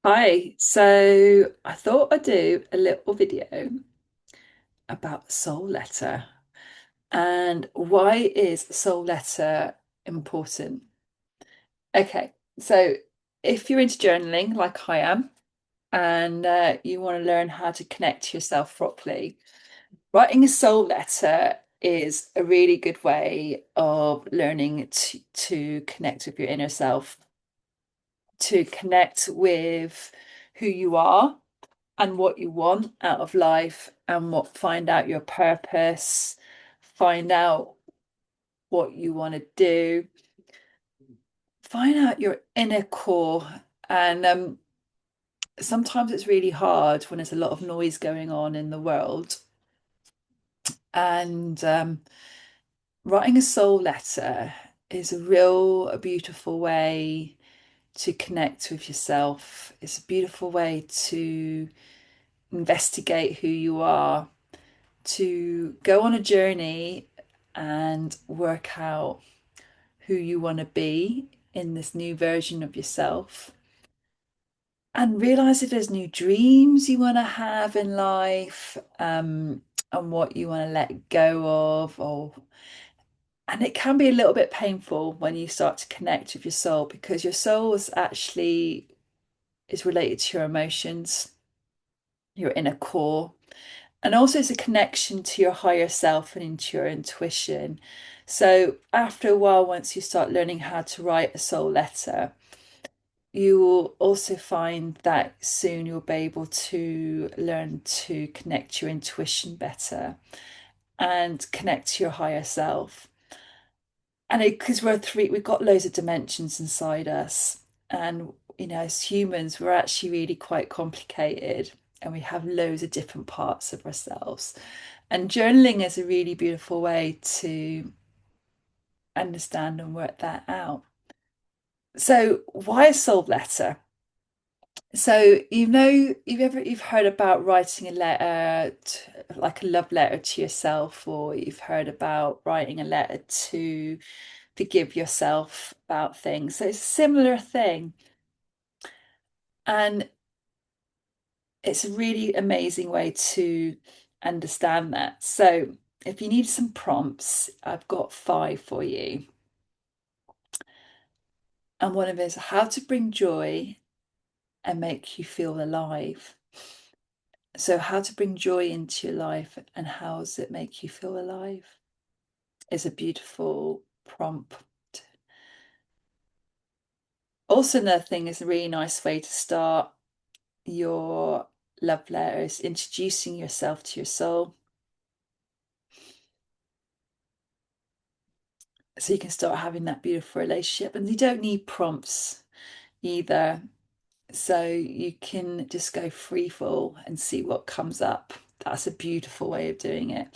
Hi, so I thought I'd do a little video about the soul letter and why is the soul letter important? Okay, so if you're into journaling like I am and you want to learn how to connect to yourself properly, writing a soul letter is a really good way of learning to connect with your inner self, to connect with who you are and what you want out of life and what find out your purpose, find out what you want to do, find out your inner core. And sometimes it's really hard when there's a lot of noise going on in the world. And writing a soul letter is a beautiful way to connect with yourself. It's a beautiful way to investigate who you are, to go on a journey and work out who you want to be in this new version of yourself and realize if there's new dreams you want to have in life, and what you want to let go of, or and it can be a little bit painful when you start to connect with your soul because your soul is related to your emotions, your inner core. And also, it's a connection to your higher self and into your intuition. So, after a while, once you start learning how to write a soul letter, you will also find that soon you'll be able to learn to connect your intuition better and connect to your higher self. And because we've got loads of dimensions inside us. And, as humans, we're actually really quite complicated and we have loads of different parts of ourselves. And journaling is a really beautiful way to understand and work that out. So, why a soul letter? So, you've heard about writing a letter, like a love letter to yourself, or you've heard about writing a letter to forgive yourself about things. So, it's a similar thing. And it's a really amazing way to understand that. So, if you need some prompts, I've got five for you. And one of them is how to bring joy and make you feel alive. So, how to bring joy into your life and how does it make you feel alive is a beautiful prompt. Also, another thing is a really nice way to start your love letter is introducing yourself to your soul. So you can start having that beautiful relationship. And you don't need prompts either. So you can just go free fall and see what comes up. That's a beautiful way of doing it.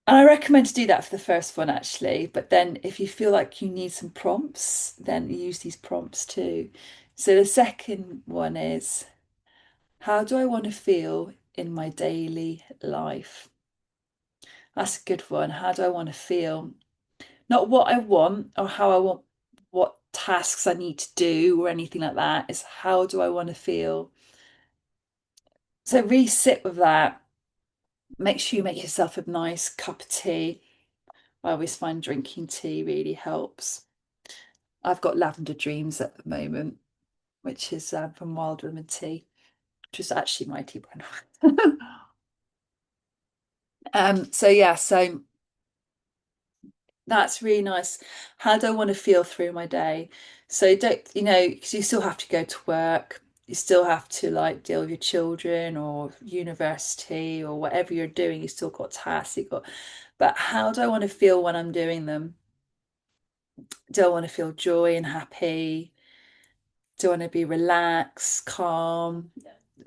And I recommend to do that for the first one actually. But then if you feel like you need some prompts, then use these prompts too. So the second one is, how do I want to feel in my daily life? That's a good one. How do I want to feel? Not what I want or how I want, what tasks I need to do or anything like that. It's how do I want to feel? So really sit with that. Make sure you make yourself a nice cup of tea. I always find drinking tea really helps. I've got lavender dreams at the moment, which is from Wild Women Tea, which is actually my tea brand. So yeah, so that's really nice. How do I want to feel through my day? So don't, because you still have to go to work, you still have to like deal with your children or university or whatever you're doing, you still got tasks, but how do I want to feel when I'm doing them? Do I want to feel joy and happy? Do I want to be relaxed, calm?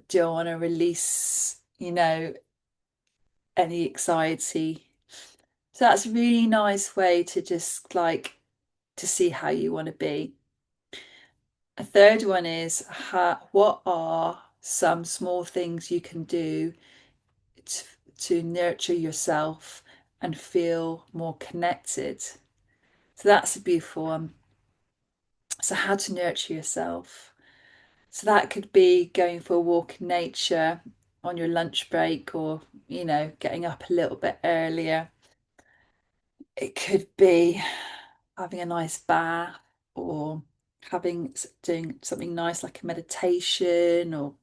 Do I want to release, any anxiety? So that's a really nice way to just like to see how you want to be. A third one is what are some small things you can do to, to nurture yourself and feel more connected? So that's a beautiful one. So how to nurture yourself. So that could be going for a walk in nature on your lunch break, or, getting up a little bit earlier. It could be having a nice bath, or doing something nice like a meditation, or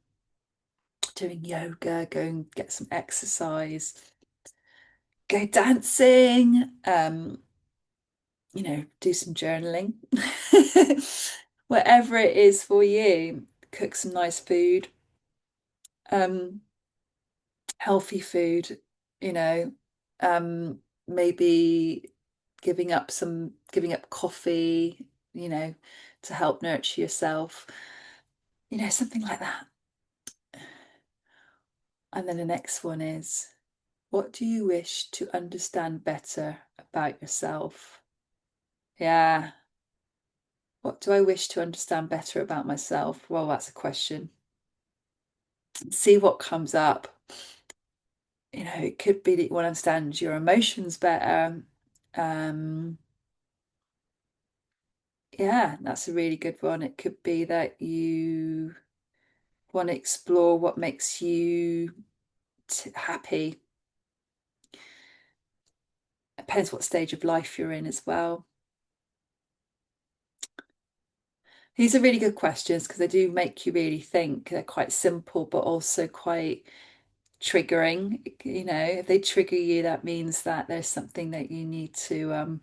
doing yoga, go and get some exercise, go dancing, do some journaling. Whatever it is for you, cook some nice food, um, healthy food, you know, maybe giving up coffee, to help nurture yourself, something like that. And then the next one is, what do you wish to understand better about yourself? Yeah. What do I wish to understand better about myself? Well, that's a question. See what comes up. It could be that you want to understand your emotions better. Um, yeah, that's a really good one. It could be that you want to explore what makes you happy. Depends what stage of life you're in as well. These are really good questions because they do make you really think. They're quite simple, but also quite triggering. If they trigger you, that means that there's something that you need to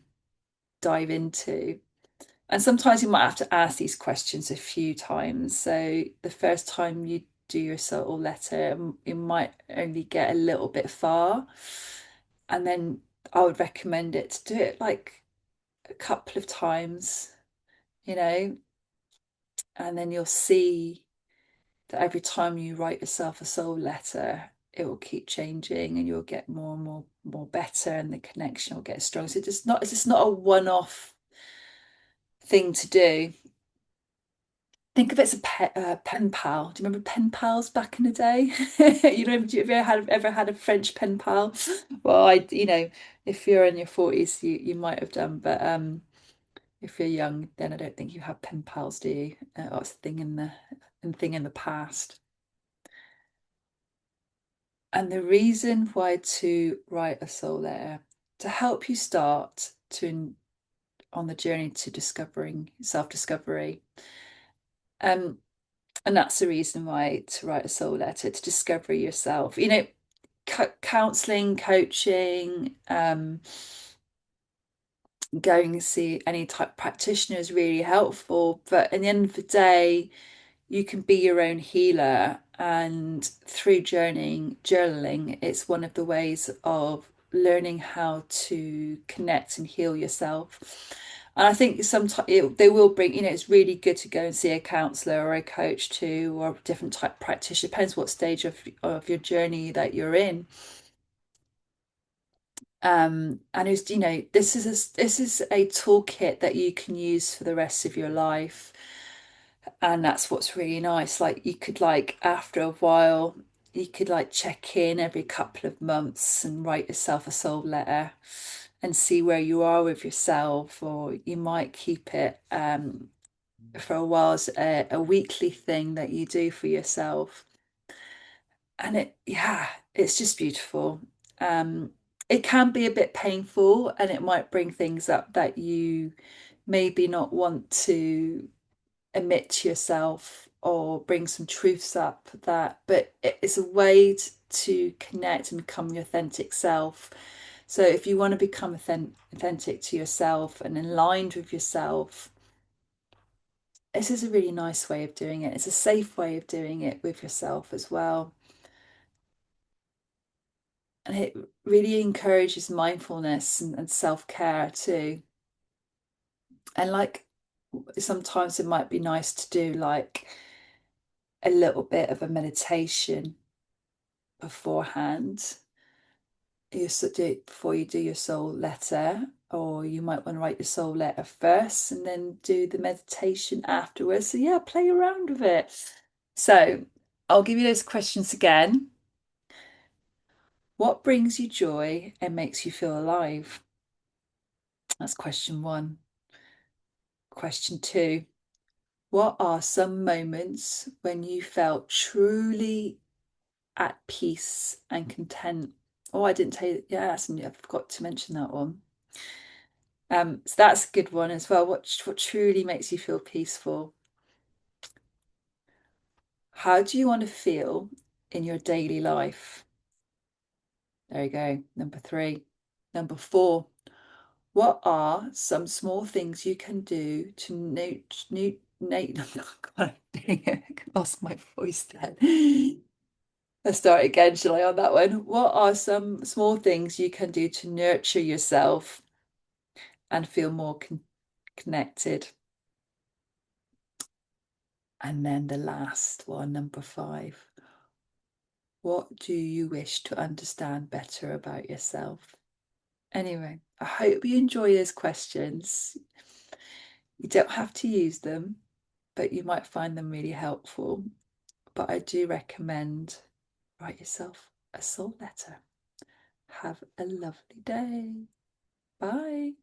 dive into. And sometimes you might have to ask these questions a few times. So the first time you do your soul letter, you might only get a little bit far. And then I would recommend it to do it like a couple of times, you know, and then you'll see that every time you write yourself a soul letter, it will keep changing and you'll get more and more better, and the connection will get strong. So it's just not a one-off thing to do. Think of it as a pen pal. Do you remember pen pals back in the day? Do you ever had a French pen pal? Well, if you're in your 40s, you might have done, but if you're young, then I don't think you have pen pals, do you? Oh, it's a thing in the past. And the reason why to write a soul letter, to help you start on the journey to discovering self-discovery. Um, and that's the reason why to write a soul letter, to discover yourself. Counseling, coaching, going to see any type of practitioner is really helpful. But at the end of the day, you can be your own healer. And through journaling, it's one of the ways of learning how to connect and heal yourself. And I think sometimes they will bring, it's really good to go and see a counselor or a coach too, or a different type of practitioner. Depends what stage of your journey that you're in. And it's, this is a toolkit that you can use for the rest of your life. And that's what's really nice. Like, you could, like, after a while, you could like check in every couple of months and write yourself a soul letter and see where you are with yourself. Or you might keep it for a while as a weekly thing that you do for yourself. And yeah, it's just beautiful. Um, it can be a bit painful, and it might bring things up that you maybe not want to admit to yourself, or bring some truths up, but it's a way to connect and become your authentic self. So if you want to become authentic to yourself and aligned with yourself, this is a really nice way of doing it. It's a safe way of doing it with yourself as well. And it really encourages mindfulness and self-care too. And like, sometimes it might be nice to do like a little bit of a meditation beforehand. You do it before you do your soul letter, or you might want to write your soul letter first and then do the meditation afterwards. So yeah, play around with it. So I'll give you those questions again. What brings you joy and makes you feel alive? That's question one. Question two. What are some moments when you felt truly at peace and content? Oh, I didn't tell you. Yes, and I forgot to mention that one. So that's a good one as well. What truly makes you feel peaceful? How do you want to feel in your daily life? There you go. Number three. Number four. What are some small things you can do to God, dang it, I lost my voice then. Let's start again, shall I, on that one? What are some small things you can do to nurture yourself and feel more connected? And then the last one, number five. What do you wish to understand better about yourself? Anyway, I hope you enjoy those questions. You don't have to use them, but you might find them really helpful. But I do recommend write yourself a soul letter. Have a lovely day. Bye.